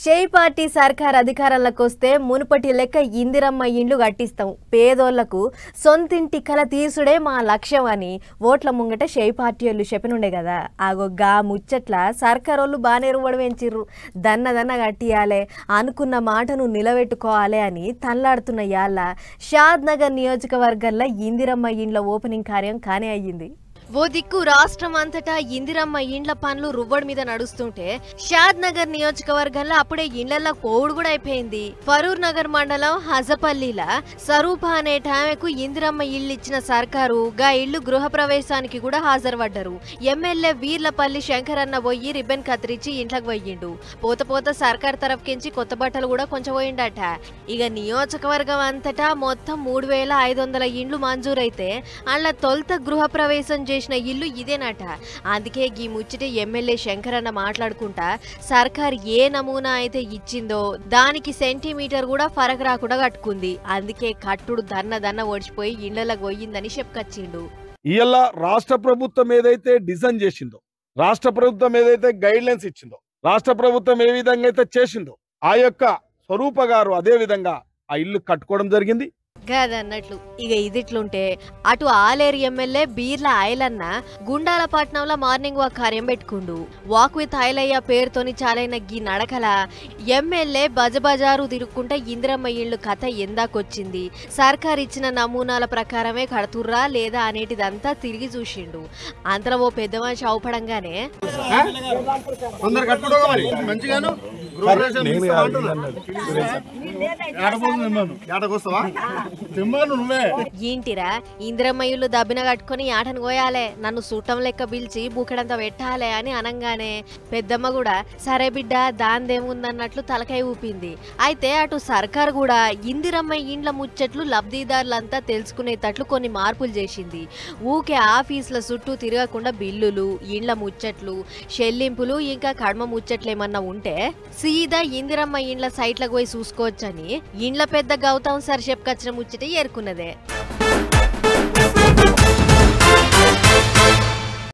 షేయ్ party సర్కార్ అధికారంలోకి వస్తే మునుపటి లెక్క ఇందిరమ్మ ఇండ్లు కట్టిస్తాం, పేదోళ్లకు సొంతింటి కల తీసుడే మా లక్ష్యం అని ఓట్ల ముంగట షేయ్ పార్టీ వాళ్ళు చెప్పనుండే కదా. ఆగొగ్గా ముచ్చట్ల సర్కారోళ్ళు బానే రువడు పెంచిర్రు. దన్న కట్టియాలే, అనుకున్న మాటను నిలబెట్టుకోవాలి అని తల్లాడుతున్న యాళ్ళ షాద్ నగర్ నియోజకవర్గంలో ఇందిరమ్మ ఇండ్ల ఓపెనింగ్ కార్యం కానే అయ్యింది. ఓ దిక్కు రాష్ట్రం అంతటా ఇందిరమ్మ ఇండ్ల పనులు రువ్వడి మీద నడుస్తుంటే షాద్ నగర్ నియోజకవర్గంలో అప్పుడే ఇండ్ల పోవుడు కూడా అయిపోయింది. ఫరూర్ నగర్ మండలం హజపల్లిల స్వరూప అనే టామెకు ఇందిరమ్మ ఇల్లు ఇచ్చిన సర్కారు గా ఇల్లు గృహ ప్రవేశానికి కూడా హాజరుపడ్డారు. ఎమ్మెల్యే వీర్లపల్లి శంకరన్న పోయి రిబ్బన్ కత్తిరించి ఇంట్లోకి పోయిండు. పోత సర్కార్ తరఫుకించి కొత్త బట్టలు కూడా కొంచెం పోయిండట. ఇక నియోజకవర్గం అంతటా మొత్తం 3500 ఇండ్లు మంజూరైతే అలా తొలుత గృహ ప్రవేశం చేసిన ఇల్లు ఇదేనట. అందుకే ఈ ముచ్చటి ఎమ్మెల్యే శంకరన్న మాట్లాడుకుంటా సర్కార్ ఏ నమూనా అయితే ఇచ్చిందో దానికి సెంటీమీటర్ కూడా ఫరక్ రాకుండా కట్టుకుంది. అందుకే కట్టుడు దన్న ఓడిచిపోయి ఇళ్లకు పోయిందని చెప్పుకొచ్చిండు. ఇయ్యాల రాష్ట్ర ప్రభుత్వం ఏదైతే డిజైన్ చేసిందో, రాష్ట్ర ప్రభుత్వం ఏదైతే గైడ్ లైన్స్ ఇచ్చిందో, రాష్ట్ర ప్రభుత్వం ఏ విధంగా అయితే చేసిందో ఆ యొక్క స్వరూప గారు అదే విధంగా ఆ ఇల్లు కట్టుకోవడం జరిగింది. గదన్నట్లు ఇక ఇదిట్లుంటే అటు ఆలేరు ఎమ్మెల్యే బీర్ల ఆయలన్న గుండాలపట్నంలో మార్నింగ్ వాక్ కార్యం పెట్టుకుండు. వాక్ విత్ ఆయలయ్య పేరుతోని చాలైన గీ నడకల ఎమ్మెల్యే బజబజారు తిరుక్కుంటా ఇందిరమ్మ ఇళ్ళు కథ ఎందాకొచ్చింది, సర్కార్ ఇచ్చిన నమూనాల ప్రకారమే కడుతుర్రా లేదా అనేటిదంతా తిరిగి చూసిండు. అంతలో ఓ పెద్ద మనిషి అవపడంగానే ఏంటిరా ఇందిరమ్మ ఇల్లు దబ్బిన కట్టుకుని ఆటను కోయాలే, నన్ను సుట్టం లెక్క పిలిచి బుకెడంతా పెట్టాలే అని అనంగానే పెద్దమ్మ కూడా సరే బిడ్డ దాందేముందన్నట్లు తలకాయ ఊపింది. అయితే అటు సర్కార్ కూడా ఇందిరమ్మ ఇండ్ల ముచ్చట్లు లబ్ధిదారులంతా తెలుసుకునేటట్లు కొన్ని మార్పులు చేసింది. ఊకే ఆఫీసుల చుట్టూ తిరగకుండా బిల్లులు, ఇండ్ల ముచ్చట్లు, చెల్లింపులు ఇంకా కడమ ముచ్చట్లు ఏమన్నా ఉంటే సీదా ఇందిరమ్మ ఇండ్ల సైట్లకు పోయి చూసుకోవచ్చని ఇండ్ల పెద్ద గౌతమ్ సార్ చెప్పుకొచ్చిన ముచ్చట ఏరుకున్నదే.